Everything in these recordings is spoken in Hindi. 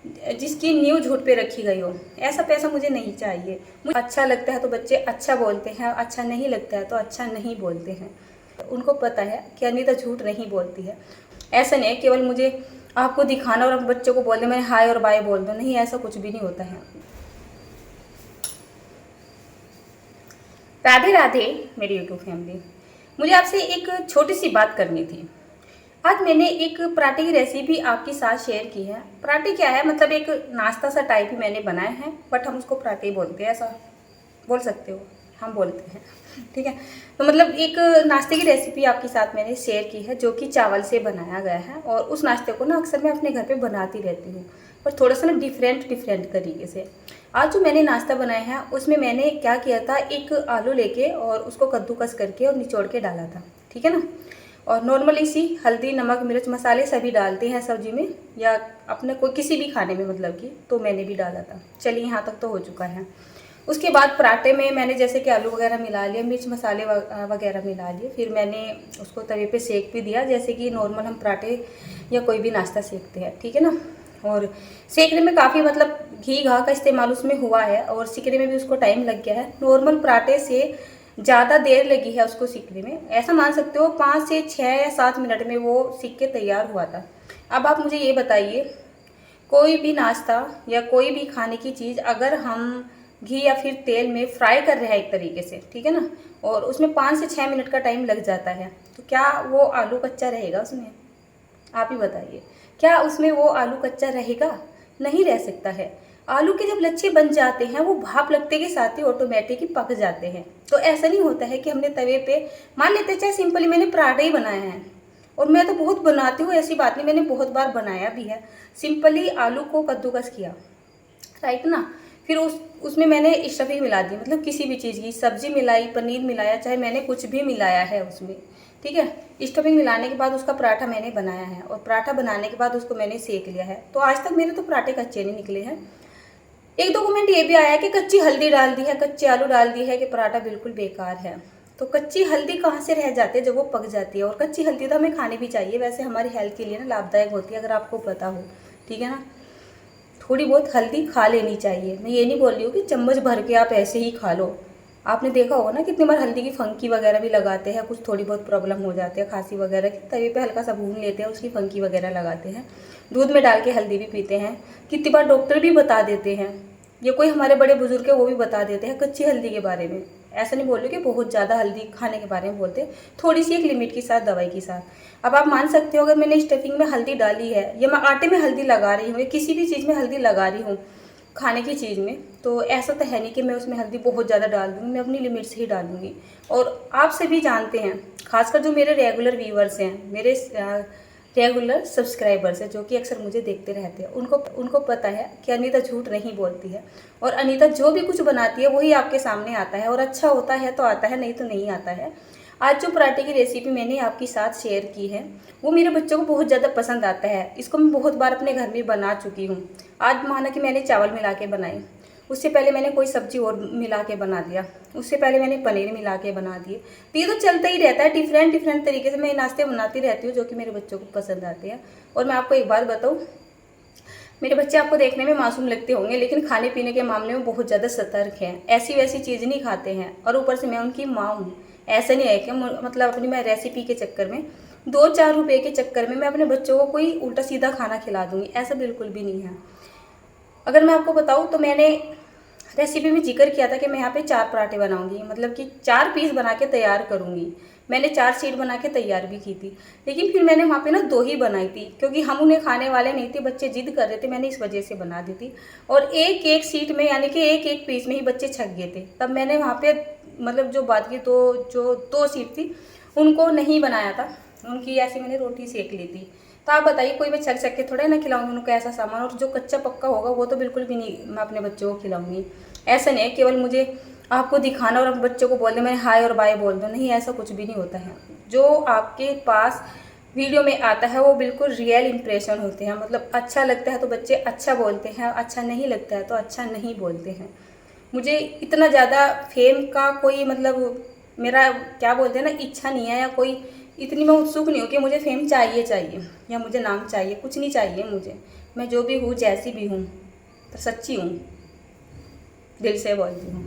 जिसकी नींव झूठ पे रखी गई हो। ऐसा पैसा मुझे नहीं चाहिए। मुझे अच्छा लगता है तो बच्चे अच्छा बोलते हैं, अच्छा नहीं लगता है तो अच्छा नहीं बोलते हैं। उनको पता है कि अनीता झूठ नहीं बोलती है। ऐसा नहीं है केवल मुझे आपको दिखाना और बच्चों को बोल दे मैं हाय और बाय बोल दूँ, नहीं, ऐसा कुछ भी नहीं होता है। राधे राधे मेरी यूट्यूब फैमिली, मुझे आपसे एक छोटी सी बात करनी थी। आज मैंने एक पराठे की रेसिपी आपके साथ शेयर की है। पराठे क्या है, मतलब एक नाश्ता सा टाइप ही मैंने बनाया है, बट हम उसको पराठे ही बोलते हैं, ऐसा बोल सकते हो, हम बोलते हैं, ठीक है। तो मतलब एक नाश्ते की रेसिपी आपके साथ मैंने शेयर की है जो कि चावल से बनाया गया है, और उस नाश्ते को ना अक्सर मैं अपने घर पे बनाती रहती हूँ, पर थोड़ा सा ना डिफरेंट तरीके से। आज जो मैंने नाश्ता बनाया है उसमें मैंने क्या किया था, एक आलू लेके और उसको कद्दूकस करके और निचोड़ के डाला था, ठीक है ना। और नॉर्मली सी हल्दी नमक मिर्च मसाले सभी डालते हैं सब्जी में या अपने कोई किसी भी खाने में, मतलब कि तो मैंने भी डाला था। चलिए यहाँ तक तो हो चुका है। उसके बाद पराठे में मैंने जैसे कि आलू वगैरह मिला लिया, मिर्च मसाले वगैरह मिला लिए, फिर मैंने उसको तवे पे सेक भी दिया जैसे कि नॉर्मल हम पराठे या कोई भी नाश्ता सेकते हैं, ठीक है ना। और सेकने में काफ़ी मतलब घी घा का इस्तेमाल उसमें हुआ है और सिकने में भी उसको टाइम लग गया है। नॉर्मल पराठे से ज़्यादा देर लगी है उसको सीखने में, ऐसा मान सकते हो 5 से 6 या 7 मिनट में वो सीख के तैयार हुआ था। अब आप मुझे ये बताइए, कोई भी नाश्ता या कोई भी खाने की चीज़ अगर हम घी या फिर तेल में फ्राई कर रहे हैं एक तरीके से, ठीक है ना, और उसमें 5 से 6 मिनट का टाइम लग जाता है, तो क्या वो आलू कच्चा रहेगा उसमें? आप ही बताइए, क्या उसमें वो आलू कच्चा रहेगा? नहीं रह सकता है। आलू के जब लच्छे बन जाते हैं वो भाप लगते के साथ ही ऑटोमेटिक ही पक जाते हैं। तो ऐसा नहीं होता है कि हमने तवे पे, मान लेते चाहे सिंपली मैंने पराठा ही बनाया है, और मैं तो बहुत बनाती हूँ, ऐसी बात नहीं, मैंने बहुत बार बनाया भी है। सिंपली आलू को कद्दूकस किया, राइट ना, फिर उसमें मैंने स्टफिंग मिला दी, मतलब किसी भी चीज़ की सब्जी मिलाई, पनीर मिलाया, चाहे मैंने कुछ भी मिलाया है उसमें, ठीक है। स्टफिंग मिलाने के बाद उसका पराठा मैंने बनाया है, और पराठा बनाने के बाद उसको मैंने सेक लिया है। तो आज तक मेरे तो पराठे कच्चे नहीं निकले हैं। एक दो कमेंट ये भी आया कि कच्ची हल्दी डाल दी है, कच्चे आलू डाल दी है, कि पराठा बिल्कुल बेकार है। तो कच्ची हल्दी कहाँ से रह जाती है जब वो पक जाती है, और कच्ची हल्दी तो हमें खानी भी चाहिए, वैसे हमारी हेल्थ के लिए ना लाभदायक होती है, अगर आपको पता हो, ठीक है ना। थोड़ी बहुत हल्दी खा लेनी चाहिए। मैं ये नहीं बोल रही हूँ कि चम्मच भर के आप ऐसे ही खा लो। आपने देखा होगा ना कितनी बार हल्दी की फंकी वगैरह भी लगाते हैं, कुछ थोड़ी बहुत प्रॉब्लम हो जाती है खांसी वगैरह की, तवे पे हल्का सा भून लेते हैं, उसकी फंकी वगैरह लगाते हैं, दूध में डाल के हल्दी भी पीते हैं। कितनी बार डॉक्टर भी बता देते हैं, ये कोई हमारे बड़े बुजुर्ग है वो भी बता देते हैं कच्ची हल्दी के बारे में। ऐसा नहीं बोल रही कि बहुत ज़्यादा हल्दी खाने के बारे में बोलते, थोड़ी सी एक लिमिट के साथ, दवाई के साथ। अब आप मान सकते हो अगर मैंने स्टफिंग में हल्दी डाली है, या मैं आटे में हल्दी लगा रही हूँ, या किसी भी चीज़ में हल्दी लगा रही हूँ खाने की चीज़ में, तो ऐसा तो है नहीं कि मैं उसमें हल्दी बहुत ज़्यादा डाल दूँगी, मैं अपनी लिमिट से ही डालूँगी। और आप सभी जानते हैं, खासकर जो मेरे रेगुलर व्यूवर्स हैं, मेरे रेगुलर सब्सक्राइबर्स हैं जो कि अक्सर मुझे देखते रहते हैं, उनको पता है कि अनीता झूठ नहीं बोलती है, और अनीता जो भी कुछ बनाती है वही आपके सामने आता है, और अच्छा होता है तो आता है, नहीं तो नहीं आता है। आज जो पराठे की रेसिपी मैंने आपके साथ शेयर की है वो मेरे बच्चों को बहुत ज़्यादा पसंद आता है। इसको मैं बहुत बार अपने घर में बना चुकी हूँ। आज माना कि मैंने चावल मिला के बनाई, उससे पहले मैंने कोई सब्जी और मिला के बना दिया, उससे पहले मैंने पनीर मिला के बना दिए। तो ये तो चलता ही रहता है, डिफरेंट तरीके से मैं नाश्ते बनाती रहती हूँ जो कि मेरे बच्चों को पसंद आते हैं। और मैं आपको एक बात बताऊँ, मेरे बच्चे आपको देखने में मासूम लगते होंगे लेकिन खाने पीने के मामले में बहुत ज़्यादा सतर्क हैं, ऐसी वैसी चीज़ नहीं खाते हैं, और ऊपर से मैं उनकी माँ हूँ। ऐसा नहीं है कि मतलब अपनी मैं रेसिपी के चक्कर में 2-4 रुपए के चक्कर में मैं अपने बच्चों को कोई उल्टा सीधा खाना खिला दूँगी, ऐसा बिल्कुल भी नहीं है। अगर मैं आपको बताऊँ तो मैंने रेसिपी में जिक्र किया था कि मैं यहाँ पे 4 पराठे बनाऊंगी, मतलब कि 4 पीस बना के तैयार करूंगी। मैंने 4 शीट बना के तैयार भी की थी, लेकिन फिर मैंने वहाँ पे ना 2 ही बनाई थी क्योंकि हम उन्हें खाने वाले नहीं थे, बच्चे जिद कर रहे थे, मैंने इस वजह से बना दी थी। और एक एक शीट में यानी कि एक एक पीस में ही बच्चे छक गए थे, तब मैंने वहाँ पे मतलब जो बात की तो जो 2 शीट थी उनको नहीं बनाया था, उनकी ऐसी मैंने रोटी सेक ली थी। तो आप बताइए, कोई मैं छक के थोड़ा ना खिलाऊंगी उनको ऐसा सामान, और जो कच्चा पक्का होगा वो तो बिल्कुल भी नहीं मैं अपने बच्चों को खिलाऊंगी। ऐसा नहीं है केवल मुझे आपको दिखाना और बच्चों को बोल दे मैं हाय और बाय बोल दूँ, नहीं, ऐसा कुछ भी नहीं होता है। जो आपके पास वीडियो में आता है वो बिल्कुल रियल इंप्रेशन होते हैं, मतलब अच्छा लगता है तो बच्चे अच्छा बोलते हैं, अच्छा नहीं लगता है तो अच्छा नहीं बोलते हैं। मुझे इतना ज़्यादा फेम का कोई मतलब मेरा क्या बोलते हैं ना इच्छा नहीं है, या कोई इतनी मैं उत्सुक नहीं हूँ कि मुझे फेम चाहिए या मुझे नाम चाहिए, कुछ नहीं चाहिए मुझे। मैं जो भी हूँ, जैसी भी हूँ, तो सच्ची हूँ, दिल से बोलती हूँ,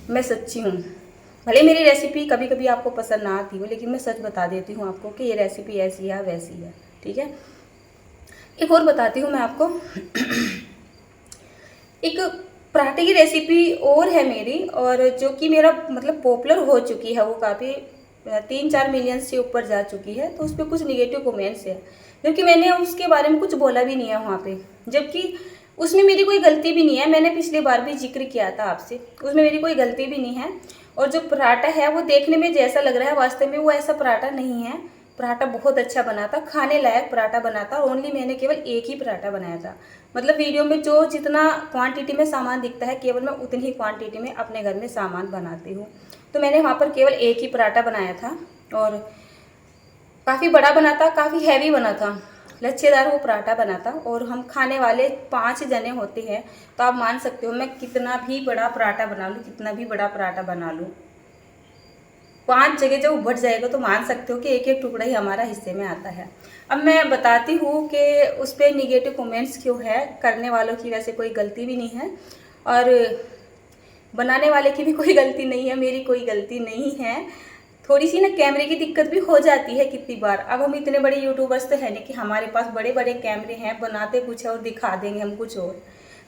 मैं सच्ची हूँ। भले मेरी रेसिपी कभी कभी आपको पसंद ना आती हो, लेकिन मैं सच बता देती हूँ आपको कि ये रेसिपी ऐसी है वैसी है, ठीक है। एक और बताती हूँ मैं आपको एक पराठे की रेसिपी और है मेरी, और जो कि मेरा मतलब पॉपुलर हो चुकी है, वो काफ़ी 3-4 मिलियन से ऊपर जा चुकी है। तो उस पर कुछ निगेटिव कमेंट्स है, जबकि मैंने उसके बारे में कुछ बोला भी नहीं है वहाँ पे, जबकि उसमें मेरी कोई गलती भी नहीं है। मैंने पिछली बार भी जिक्र किया था आपसे, उसमें मेरी कोई गलती भी नहीं है। और जो पराठा है वो देखने में जैसा लग रहा है, वास्तव में वो ऐसा पराठा नहीं है। पराठा बहुत अच्छा बना था, खाने लायक पराठा बना था। ओनली मैंने केवल एक ही पराठा बनाया था, मतलब वीडियो में जो जितना क्वांटिटी में सामान दिखता है, केवल मैं उतनी ही क्वांटिटी में अपने घर में सामान बनाती हूँ। तो मैंने वहाँ पर केवल एक ही पराठा बनाया था, और काफ़ी बड़ा बना था, काफ़ी हैवी बना था, लच्छेदार वो पराठा बना था। और हम खाने वाले 5 जने होते हैं, तो आप मान सकते हो मैं कितना भी बड़ा पराठा बना लूँ, कितना भी बड़ा पराठा बना लूँ, 5 जगह जब बढ़ जाएगा तो मान सकते हो कि एक एक टुकड़ा ही हमारा हिस्से में आता है। अब मैं बताती हूँ कि उस पर निगेटिव कमेंट्स क्यों है। करने वालों की वैसे कोई गलती भी नहीं है, और बनाने वाले की भी कोई गलती नहीं है, मेरी कोई गलती नहीं है। थोड़ी सी ना कैमरे की दिक्कत भी हो जाती है कितनी बार। अब हम इतने बड़े यूट्यूबर्स तो है नहीं कि हमारे पास बड़े बड़े कैमरे हैं, बनाते कुछ है और दिखा देंगे हम कुछ और।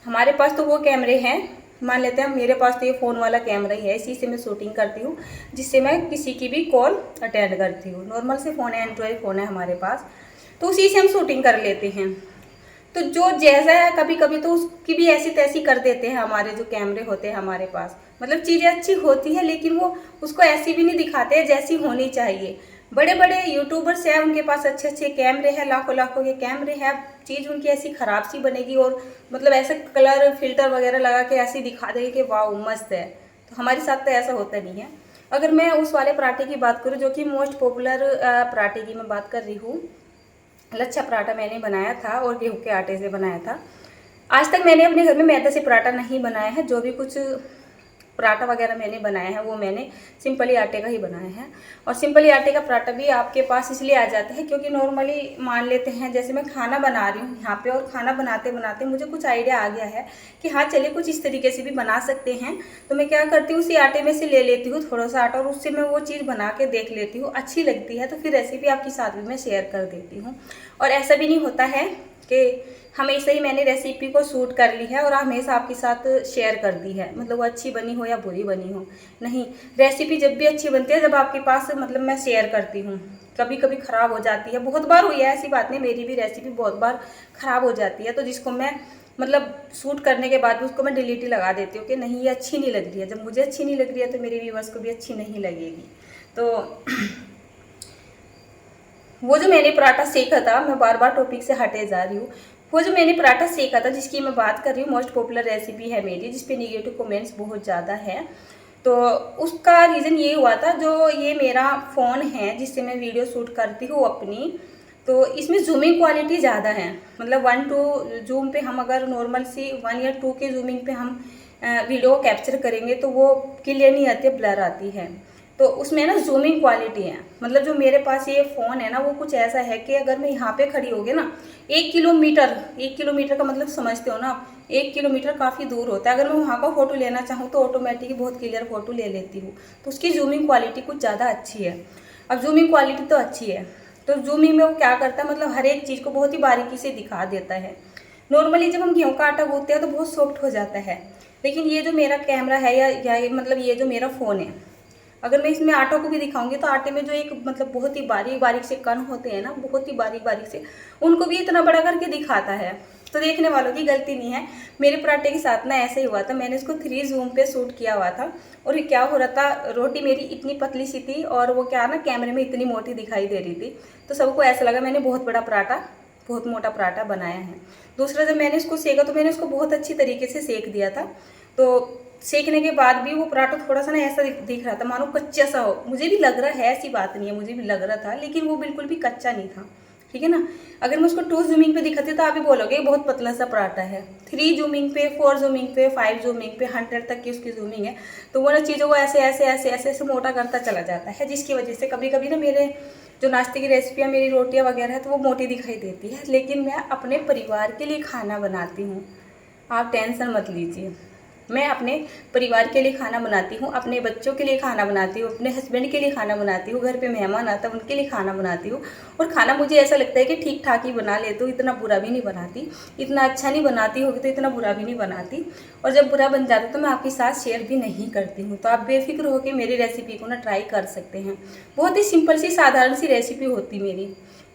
हमारे पास तो वो कैमरे हैं, मान लेते हैं मेरे पास तो ये फ़ोन वाला कैमरा ही है, इसी से मैं शूटिंग करती हूँ, जिससे मैं किसी की भी कॉल अटेंड करती हूँ। नॉर्मल से फ़ोन है, एंड्रॉयड फ़ोन है हमारे पास, तो उसी से हम शूटिंग कर लेते हैं। तो जो जैसा है, कभी कभी तो उसकी भी ऐसी तैसी कर देते हैं हमारे जो कैमरे होते हैं हमारे पास। मतलब चीज़ें अच्छी होती है, लेकिन वो उसको ऐसी भी नहीं दिखाते हैं जैसी होनी चाहिए। बड़े बड़े यूट्यूबर्स हैं, उनके पास अच्छे अच्छे कैमरे हैं, लाखों लाखों के कैमरे हैं, चीज़ उनकी ऐसी ख़राब सी बनेगी, और मतलब ऐसे कलर फिल्टर वगैरह लगा के ऐसी दिखा देगी कि वाह मस्त है। तो हमारे साथ तो ऐसा होता नहीं है। अगर मैं उस वाले पराठे की बात करूँ, जो कि मोस्ट पॉपुलर पराठे की मैं बात कर रही हूँ, लच्छा पराठा मैंने बनाया था और गेहूं के आटे से बनाया था। आज तक मैंने अपने घर में मैदे से पराठा नहीं बनाया है। जो भी कुछ पराठा वगैरह मैंने बनाया है वो मैंने सिंपली आटे का ही बनाया है। और सिंपली आटे का पराठा भी आपके पास इसलिए आ जाता है क्योंकि नॉर्मली मान लेते हैं जैसे मैं खाना बना रही हूँ यहाँ पे, और खाना बनाते बनाते मुझे कुछ आइडिया आ गया है कि हाँ चलिए कुछ इस तरीके से भी बना सकते हैं। तो मैं क्या करती हूँ, उसी आटे में से ले लेती हूँ थोड़ा सा आटा, और उससे मैं वो चीज़ बना के देख लेती हूँ, अच्छी लगती है तो फिर रेसिपी आपके साथ भी मैं शेयर कर देती हूँ। और ऐसा भी नहीं होता है कि हमेशा ही मैंने रेसिपी को शूट कर ली है और हमेशा आपके साथ शेयर कर दी है, मतलब वो अच्छी बनी हो या बुरी बनी हो, नहीं। रेसिपी जब भी अच्छी बनती है जब आपके पास मतलब मैं शेयर करती हूँ। कभी कभी ख़राब हो जाती है, बहुत बार हुई है ऐसी बात नहीं, मेरी भी रेसिपी बहुत बार ख़राब हो जाती है, तो जिसको मैं मतलब शूट करने के बाद भी उसको मैं डिलीट ही लगा देती हूँ कि नहीं ये अच्छी नहीं लग रही है। जब मुझे अच्छी नहीं लग रही है तो मेरे व्यूअर्स को भी अच्छी नहीं लगेगी। तो वो जो मैंने पराठा सेका था, मैं बार बार टॉपिक से हटे जा रही हूँ, वो जो मैंने पराठा सेका था जिसकी मैं बात कर रही हूँ, मोस्ट पॉपुलर रेसिपी है मेरी, जिसपे निगेटिव कमेंट्स बहुत ज़्यादा है। तो उसका रीज़न ये हुआ था, जो ये मेरा फ़ोन है जिससे मैं वीडियो शूट करती हूँ अपनी, तो इसमें जूमिंग क्वालिटी ज़्यादा है। मतलब 1:2 जूम पे हम अगर नॉर्मल सी 1 या 2 के जूमिंग पे हम वीडियो को कैप्चर करेंगे तो वो क्लियर नहीं आती है, ब्लर आती है। तो उसमें ना जूमिंग क्वालिटी है, मतलब जो मेरे पास ये फ़ोन है ना वो कुछ ऐसा है कि अगर मैं यहाँ पे खड़ी होगी ना 1 किलोमीटर का मतलब समझते हो ना, 1 किलोमीटर काफ़ी दूर होता है। अगर मैं वहाँ का फ़ोटो लेना चाहूँ तो ऑटोमेटिक बहुत क्लियर फ़ोटो ले लेती हूँ, तो उसकी जूमिंग क्वालिटी कुछ ज़्यादा अच्छी है। अब जूमिंग क्वालिटी तो अच्छी है, तो जूमिंग में वो क्या करता है, मतलब हर एक चीज़ को बहुत ही बारीकी से दिखा देता है। नॉर्मली जब हम गेहूँ का आटा गूंथते हैं तो बहुत सॉफ्ट हो जाता है, लेकिन ये जो मेरा कैमरा है या मतलब ये जो मेरा फ़ोन है, अगर मैं इसमें आटों को भी दिखाऊंगी तो आटे में जो एक मतलब बहुत ही बारीक बारीक से कण होते हैं ना, बहुत ही बारीक बारीक से, उनको भी इतना बड़ा करके दिखाता है। तो देखने वालों की गलती नहीं है। मेरे पराठे के साथ ना ऐसे ही हुआ था, मैंने इसको 3 जूम पे शूट किया हुआ था, और ये क्या हो रहा था, रोटी मेरी इतनी पतली सी थी और वो क्या ना कैमरे में इतनी मोटी दिखाई दे रही थी, तो सबको ऐसा लगा मैंने बहुत बड़ा पराठा, बहुत मोटा पराठा बनाया है। दूसरा जब मैंने इसको सेका तो मैंने इसको बहुत अच्छी तरीके से सेक दिया था, तो सेकने के बाद भी वो पराठा थोड़ा सा ना ऐसा दिख रहा था मानो कच्चा सा हो। मुझे भी लग रहा है, ऐसी बात नहीं है, मुझे भी लग रहा था, लेकिन वो बिल्कुल भी कच्चा नहीं था, ठीक है ना। अगर मैं उसको 2 जूमिंग पे दिखाती तो आप भी बोलोगे बहुत पतला सा पराठा है। 3 जूमिंग पे, 4 जूमिंग पे, 5 जूमिंग पे, 100 तक की उसकी जूमिंग है, तो वो ना चीज़ों को ऐसे ऐसे ऐसे ऐसे ऐसे मोटा करता चला जाता है, जिसकी वजह से कभी कभी ना मेरे जो नाश्ते की रेसिपियाँ मेरी रोटियाँ वगैरह है तो वो मोटी दिखाई देती है, लेकिन मैं अपने परिवार के लिए खाना बनाती हूँ। आप टेंशन मत लीजिए। मैं अपने परिवार के लिए खाना बनाती हूँ, अपने बच्चों के लिए खाना बनाती हूँ, अपने हस्बैंड के लिए खाना बनाती हूँ, घर पे मेहमान आता है उनके लिए खाना बनाती हूँ। और खाना मुझे ऐसा लगता है कि ठीक ठाक ही बना लेती हूँ, इतना बुरा भी नहीं बनाती। इतना अच्छा नहीं बनाती होगी तो इतना बुरा भी नहीं बनाती। और जब बुरा बन जाता तो मैं आपके साथ शेयर भी नहीं करती हूँ। तो आप बेफिक्र होकर मेरी रेसिपी को ना ट्राई कर सकते हैं। बहुत ही सिंपल सी साधारण सी रेसिपी होती मेरी।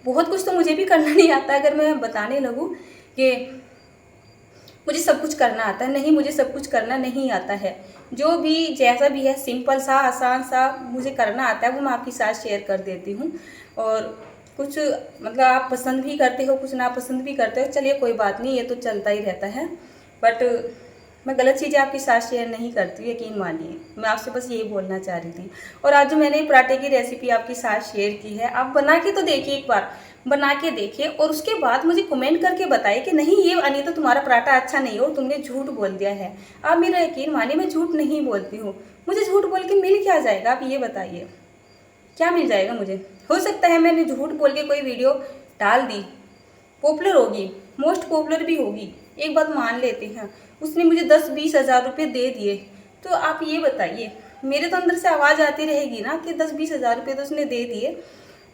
बहुत कुछ तो मुझे भी करना नहीं आता। अगर मैं बताने लगूँ कि मुझे सब कुछ करना आता है, नहीं, मुझे सब कुछ करना नहीं आता है। जो भी जैसा भी है सिंपल सा आसान सा मुझे करना आता है वो मैं आपके साथ शेयर कर देती हूँ। और कुछ मतलब आप पसंद भी करते हो, कुछ नापसंद भी करते हो, चलिए कोई बात नहीं, ये तो चलता ही रहता है। बट मैं गलत चीज़ें आपके साथ शेयर नहीं करती हूँ, यकीन मानिए। मैं आपसे बस यही बोलना चाह रही थी। और आज जो मैंने पराठे की रेसिपी आपके साथ शेयर की है, आप बना के तो देखिए, एक बार बना के देखिए और उसके बाद मुझे कमेंट करके बताइए कि नहीं ये अनीता तुम्हारा पराठा अच्छा नहीं हो, तुमने झूठ बोल दिया है। आप मेरा यकीन मानिए, मैं झूठ नहीं बोलती हूँ। मुझे झूठ बोल के मिल क्या जाएगा, आप ये बताइए, क्या मिल जाएगा मुझे? हो सकता है मैंने झूठ बोल के कोई वीडियो डाल दी, पॉपुलर होगी, मोस्ट पॉपुलर भी होगी, एक बात मान लेते हैं, उसने मुझे 10-20 हज़ार रुपये दे दिए, तो आप ये बताइए, मेरे तो अंदर से आवाज़ आती रहेगी ना कि 10-20 हज़ार रुपये तो उसने दे दिए,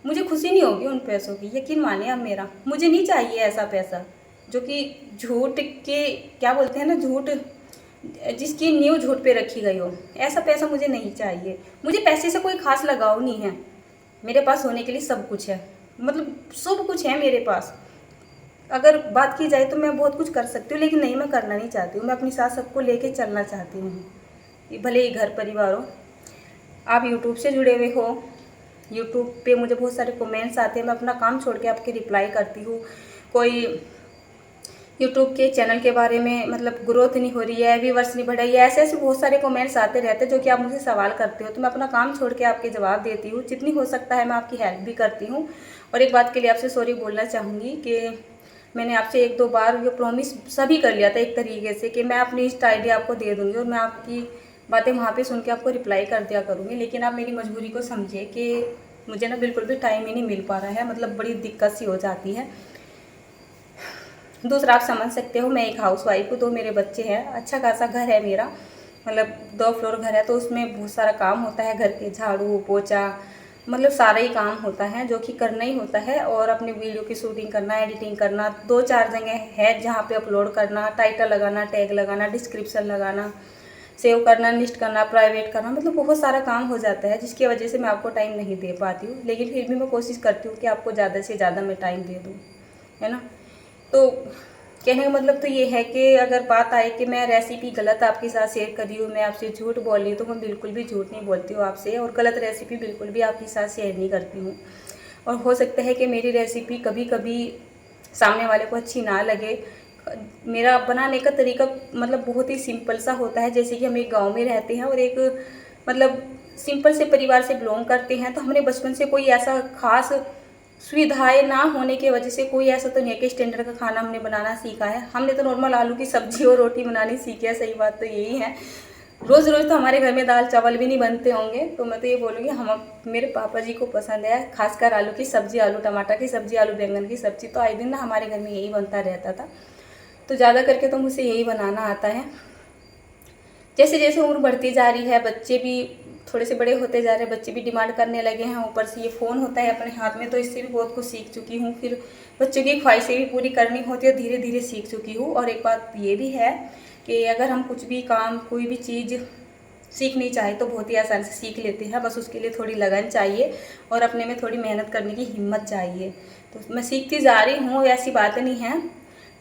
मुझे खुशी नहीं होगी उन पैसों की। यकीन मानिए आप मेरा, मुझे नहीं चाहिए ऐसा पैसा जो कि झूठ के, क्या बोलते हैं ना, झूठ, जिसकी नींव झूठ पे रखी गई हो, ऐसा पैसा मुझे नहीं चाहिए। मुझे पैसे से कोई खास लगाव नहीं है। मेरे पास होने के लिए सब कुछ है, मतलब सब कुछ है मेरे पास। अगर बात की जाए तो मैं बहुत कुछ कर सकती हूँ, लेकिन नहीं, मैं करना नहीं चाहती हूँ। मैं अपने साथ सबको लेके चलना चाहती हूँ, भले ही घर परिवार हो। आप यूट्यूब से जुड़े हुए हो, यूट्यूब पे मुझे बहुत सारे कमेंट्स आते हैं, मैं अपना काम छोड़ के आपके रिप्लाई करती हूँ। कोई यूट्यूब के चैनल के बारे में मतलब ग्रोथ नहीं हो रही है, व्यूवर्स नहीं बढ़ रही है, ऐसे ऐसे बहुत सारे कमेंट्स आते रहते हैं जो कि आप मुझे सवाल करते हो, तो मैं अपना काम छोड़ के आपके जवाब देती हूँ। जितनी हो सकता है मैं आपकी हेल्प भी करती हूँ। और एक बात के लिए आपसे सॉरी बोलना चाहूँगी कि मैंने आपसे 1-2 बार ये प्रॉमिस सभी कर लिया था एक तरीके से कि मैं अपनी इंस्टा आईडी आपको दे दूँगी और मैं आपकी बातें वहाँ पे सुन के आपको रिप्लाई कर दिया करूँगी। लेकिन आप मेरी मजबूरी को समझिए कि मुझे ना बिल्कुल भी टाइम ही नहीं मिल पा रहा है, मतलब बड़ी दिक्कत सी हो जाती है। दूसरा आप समझ सकते हो, मैं एक हाउसवाइफ हूँ, 2 मेरे बच्चे हैं, अच्छा खासा घर है मेरा, मतलब 2 फ्लोर घर है, तो उसमें बहुत सारा काम होता है, घर के झाड़ू पोछा, मतलब सारा ही काम होता है जो कि करना ही होता है। और अपनी वीडियो की शूटिंग करना, एडिटिंग करना, 2-4 जगह है जहाँ पे अपलोड करना, टाइटल लगाना, टैग लगाना, डिस्क्रिप्शन लगाना, सेव करना, लिस्ट करना, प्राइवेट करना, मतलब बहुत सारा काम हो जाता है, जिसकी वजह से मैं आपको टाइम नहीं दे पाती हूँ। लेकिन फिर भी मैं कोशिश करती हूँ कि आपको ज़्यादा से ज़्यादा मैं टाइम दे दूँ, है ना। तो कहने का मतलब तो ये है कि अगर बात आए कि मैं रेसिपी गलत आपके साथ शेयर कर रही हूँ, मैं आपसे झूठ बोल रही हूँ, तो मैं बिल्कुल भी झूठ नहीं बोलती हूँ आपसे, और गलत रेसिपी बिल्कुल भी आपके साथ शेयर नहीं करती हूँ। और हो सकता है कि मेरी रेसिपी कभी कभी सामने वाले को अच्छी ना लगे। मेरा बनाने का तरीका मतलब बहुत ही सिंपल सा होता है, जैसे कि हम एक गाँव में रहते हैं और एक मतलब सिंपल से परिवार से बिलोंग करते हैं, तो हमने बचपन से कोई ऐसा खास सुविधाएं ना होने की वजह से कोई ऐसा तो नहीं है कि स्टैंडर्ड का खाना हमने बनाना सीखा है। हमने तो नॉर्मल आलू की सब्जी और रोटी बनानी सीखी है, सही बात तो यही है। रोज़ रोज़ तो हमारे घर में दाल चावल भी नहीं बनते होंगे, तो मैं तो ये बोलूँगी हम, मेरे पापा जी को पसंद है खासकर आलू की सब्जी, आलू टमाटर की सब्जी, आलू बैंगन की सब्जी, तो आए दिन ना हमारे घर में यही बनता रहता था। तो ज़्यादा करके तो मुझे यही बनाना आता है। जैसे जैसे उम्र बढ़ती जा रही है, बच्चे भी थोड़े से बड़े होते जा रहे हैं, बच्चे भी डिमांड करने लगे हैं, ऊपर से ये फ़ोन होता है अपने हाथ में, तो इससे भी बहुत कुछ सीख चुकी हूँ। फिर बच्चों की ख्वाहिशें भी पूरी करनी होती है, धीरे धीरे सीख चुकी हूँ। और एक बात ये भी है कि अगर हम कुछ भी काम, कोई भी चीज़ सीखनी चाहे तो बहुत ही आसानी से सीख लेते हैं, बस उसके लिए थोड़ी लगन चाहिए और अपने में थोड़ी मेहनत करने की हिम्मत चाहिए। तो मैं सीखती जा रही हूँ, ऐसी बात नहीं है,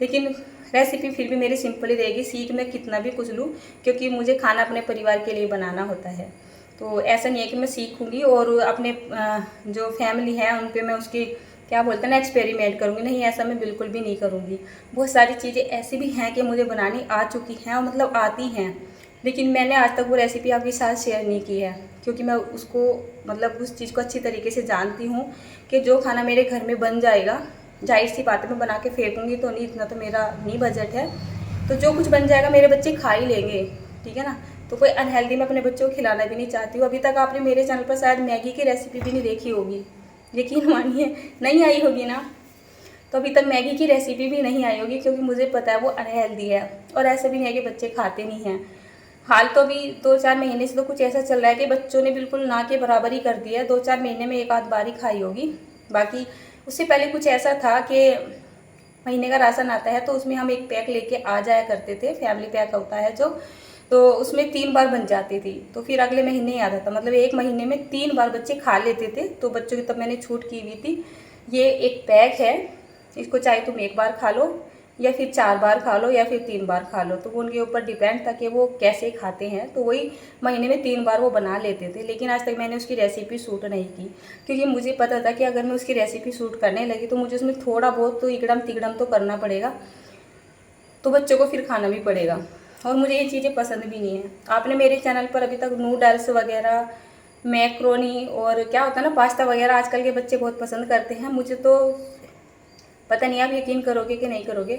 लेकिन रेसिपी फिर भी मेरी सिंपल ही रहेगी। सीख मैं कितना भी कुछ लूँ, क्योंकि मुझे खाना अपने परिवार के लिए बनाना होता है। तो ऐसा नहीं है कि मैं सीखूंगी और अपने जो फैमिली है उन पे मैं उसकी क्या बोलते हैं ना एक्सपेरिमेंट करूँगी, नहीं, ऐसा मैं बिल्कुल भी नहीं करूँगी। बहुत सारी चीज़ें ऐसी भी हैं कि मुझे बनानी आ चुकी हैं और मतलब आती हैं, लेकिन मैंने आज तक वो रेसिपी आपके साथ शेयर नहीं की है, क्योंकि मैं उसको मतलब उस चीज़ को अच्छी तरीके से जानती हूँ कि जो खाना मेरे घर में बन जाएगा, जाहिर सी बात है, मैं बना के फेंकूँगी तो नहीं, इतना तो मेरा नहीं बजट है, तो जो कुछ बन जाएगा मेरे बच्चे खा ही लेंगे, ठीक है ना। तो कोई अनहेल्दी मैं अपने बच्चों को खिलाना भी नहीं चाहती हूँ। अभी तक आपने मेरे चैनल पर शायद मैगी की रेसिपी भी नहीं देखी होगी, यकीन मानिए नहीं आई होगी ना, तो अभी तक मैगी की रेसिपी भी नहीं आई होगी, क्योंकि मुझे पता है वो अनहेल्दी है और ऐसे भी नहीं है कि बच्चे खाते नहीं हैं। हाल तो अभी 2-4 महीने से तो कुछ ऐसा चल रहा है कि बच्चों ने बिल्कुल ना के बराबर ही कर दिया है। 2-4 महीने में एक आध बार ही खाई होगी। बाकी उससे पहले कुछ ऐसा था कि महीने का राशन आता है तो उसमें हम एक पैक लेके आ जाया करते थे, फैमिली पैक होता है जो, तो उसमें 3 बार बन जाती थी, तो फिर अगले महीने ही आता था। मतलब एक महीने में 3 बार बच्चे खा लेते थे। तो बच्चों की तब मैंने छूट की हुई थी। ये एक पैक है, इसको चाहे तुम 1 बार खा लो या फिर 4 बार खा लो या फिर 3 बार खा लो, तो वो उनके ऊपर डिपेंड था कि वो कैसे खाते हैं। तो वही महीने में 3 बार वो बना लेते थे, लेकिन आज तक मैंने उसकी रेसिपी शूट नहीं की, क्योंकि मुझे पता था कि अगर मैं उसकी रेसिपी शूट करने लगी तो मुझे उसमें थोड़ा बहुत तो इकड़म तिकड़म तो करना पड़ेगा, तो बच्चों को फिर खाना भी पड़ेगा। और मुझे ये चीज़ें पसंद भी नहीं है। आपने मेरे चैनल पर अभी तक नूडल्स वगैरह, मैक्रोनी और क्या होता है ना, पास्ता वगैरह आजकल के बच्चे बहुत पसंद करते हैं। मुझे तो पता नहीं आप यकीन करोगे कि नहीं करोगे,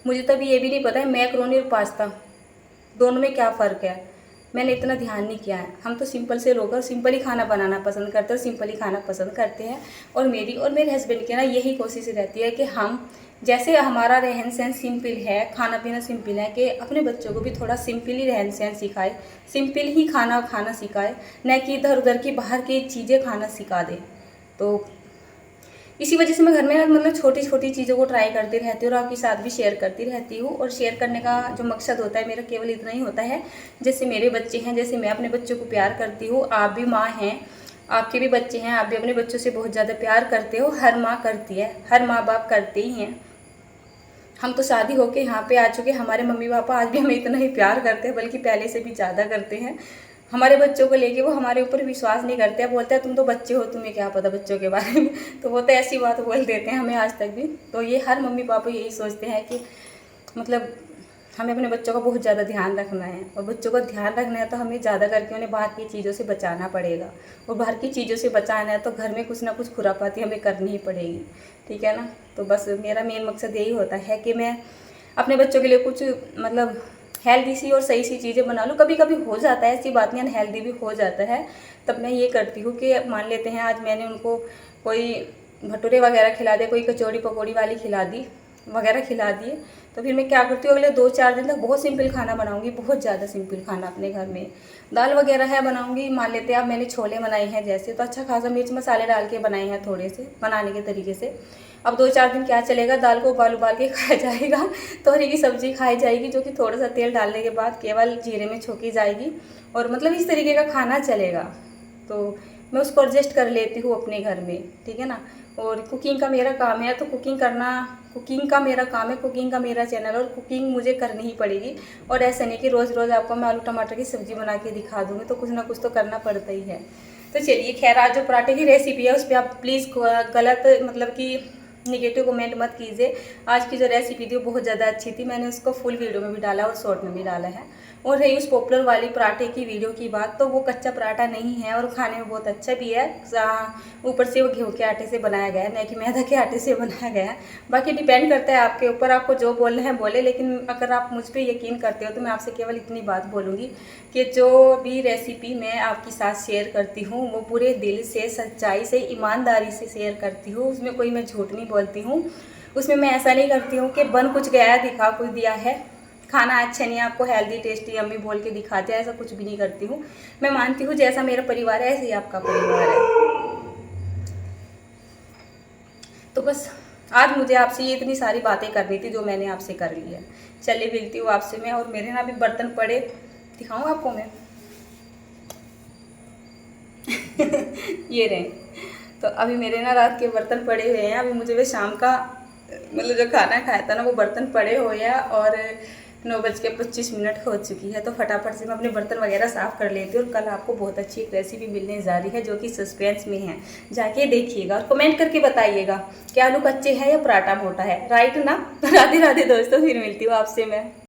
मुझे तो अभी ये भी नहीं पता है मैक्रोनी और पास्ता दोनों में क्या फ़र्क है। मैंने इतना ध्यान नहीं किया है। हम तो सिंपल से लोग सिंपल ही खाना बनाना पसंद करते हैं और सिंपल ही खाना पसंद करते हैं। और मेरी और मेरे हस्बैंड की ना यही कोशिश रहती है कि हम जैसे हमारा रहन सहन सिंपल है, खाना पीना सिंपल है, कि अपने बच्चों को भी थोड़ा सिंपल ही रहन सहन सिखाए, सिंपल ही खाना खाना सिखाए, न कि इधर उधर की बाहर की चीज़ें खाना सिखा दे। तो इसी वजह से मैं घर में मतलब छोटी छोटी चीज़ों को ट्राई करती रहती हूँ और आपके साथ भी शेयर करती रहती हूँ। और शेयर करने का जो मकसद होता है मेरा केवल इतना ही होता है, जैसे मेरे बच्चे हैं, जैसे मैं अपने बच्चों को प्यार करती हूँ, आप भी माँ हैं, आपके भी बच्चे हैं, आप भी अपने बच्चों से बहुत ज़्यादा प्यार करते हो। हर माँ करती है, हर माँ बाप करते ही हैं। हम तो शादी होके यहाँ पे आ चुके, हमारे मम्मी पापा आज भी हमें इतना ही प्यार करते हैं, बल्कि पहले से भी ज़्यादा करते हैं। हमारे बच्चों को लेके वो हमारे ऊपर विश्वास नहीं करते हैं, बोलते हैं तुम तो बच्चे हो, तुम्हें क्या पता बच्चों के बारे में। तो वो तो ऐसी बात बोल देते हैं हमें आज तक भी। तो ये हर मम्मी पापा यही सोचते हैं कि मतलब हमें अपने बच्चों का बहुत ज़्यादा ध्यान रखना है, और बच्चों का ध्यान रखना है तो हमें ज़्यादा करके उन्हें बाहर की चीज़ों से बचाना पड़ेगा। और बाहर की चीज़ों से बचाना है तो घर में कुछ ना कुछ खुरापाती हमें करनी ही पड़ेगी, ठीक है ना। तो बस मेरा मेन मकसद यही होता है कि मैं अपने बच्चों के लिए कुछ मतलब हेल्दी सी और सही सी चीज़ें बना लूँ। कभी कभी हो जाता है, ऐसी बात नहीं, अनहेल्दी भी हो जाता है। तब मैं ये करती हूँ कि मान लेते हैं आज मैंने उनको कोई भटूरे वगैरह खिला दिए, कोई कचौड़ी पकौड़ी वाली खिला दी वगैरह खिला दिए, तो फिर मैं क्या करती हूँ अगले 2-4 दिन तक बहुत सिंपल खाना बनाऊँगी, बहुत ज़्यादा सिंपल खाना अपने घर में। दाल वगैरह है बनाऊँगी, मान लेते हैं अब मैंने छोले बनाए हैं जैसे, तो अच्छा खासा मिर्च मसाले डाल के बनाए हैं थोड़े से बनाने के तरीके से। अब 2-4 दिन क्या चलेगा, दाल को उबाल उबाल के खाया जाएगा, तोरी की सब्ज़ी खाई जाएगी जो कि थोड़ा सा तेल डालने के बाद केवल जीरे में छोंकी जाएगी, और मतलब इस तरीके का खाना चलेगा। तो मैं उसको एडजस्ट कर लेती हूँ अपने घर में, ठीक है ना। और कुकिंग का मेरा काम है, तो कुकिंग का मेरा काम है, कुकिंग का मेरा चैनल, और कुकिंग मुझे करनी ही पड़ेगी। और ऐसा नहीं कि रोज़ रोज़ आपको मैं आलू टमाटर की सब्ज़ी बना के दिखा दूँगी, तो कुछ ना कुछ तो करना पड़ता ही है। तो चलिए खैर, आज जो पराठे की रेसिपी है उस पर आप प्लीज़ गलत मतलब कि निगेटिव कमेंट मत कीजिए। आज की जो रेसिपी थी वो बहुत ज़्यादा अच्छी थी, मैंने उसको फुल वीडियो में भी डाला और शॉर्ट में भी डाला है। और रही उस पॉपुलर वाली पराठे की वीडियो की बात, तो वो कच्चा पराठा नहीं है और खाने में बहुत अच्छा भी है। ऊपर से वो गेहूं के आटे से बनाया गया है, न कि मैदा के आटे से बनाया गया है। बाकी डिपेंड करता है आपके ऊपर, आपको जो बोलना है बोले, लेकिन अगर आप मुझ पर यकीन करते हो तो मैं आपसे केवल इतनी बात बोलूँगी कि जो भी रेसिपी मैं आपके साथ शेयर करती हूँ वो पूरे दिल से, सच्चाई से, ईमानदारी से शेयर करती हूँ। उसमें कोई मैं झूठ नहीं बोलती हूँ। उसमें मैं ऐसा नहीं करती हूँ कि बन कुछ गया है, दिखा कुछ दिया है, खाना अच्छा नहीं है, आपको हेल्दी टेस्टी अम्मी बोल के दिखा दिया, ऐसा कुछ भी नहीं करती हूँ। मैं मानती हूँ जैसा मेरा परिवार है ऐसे ही आपका परिवार है। तो बस आज मुझे आपसे ये इतनी सारी बातें करनी थी जो मैंने आपसे कर ली है। चलिए मिलती हूँ आपसे मैं। और मेरे ना अभी बर्तन पड़े, दिखाऊँ आपको मैं ये रहे। तो अभी मेरे ना रात के बर्तन पड़े हुए हैं। अभी मुझे वे शाम का मतलब जो खाना खाया था ना वो बर्तन पड़े हुए हैं, और 9:25 हो चुकी है। तो फटाफट से मैं अपने बर्तन वगैरह साफ़ कर लेती हूँ। और कल आपको बहुत अच्छी एक रेसिपी मिलने जा रही है जो कि सस्पेंस में है, जाके देखिएगा और कमेंट करके बताइएगा कि आलू कच्चे हैं या पराठा मोटा है, राइट ना। राधे राधे दोस्तों, फिर मिलती हूँ आपसे मैं।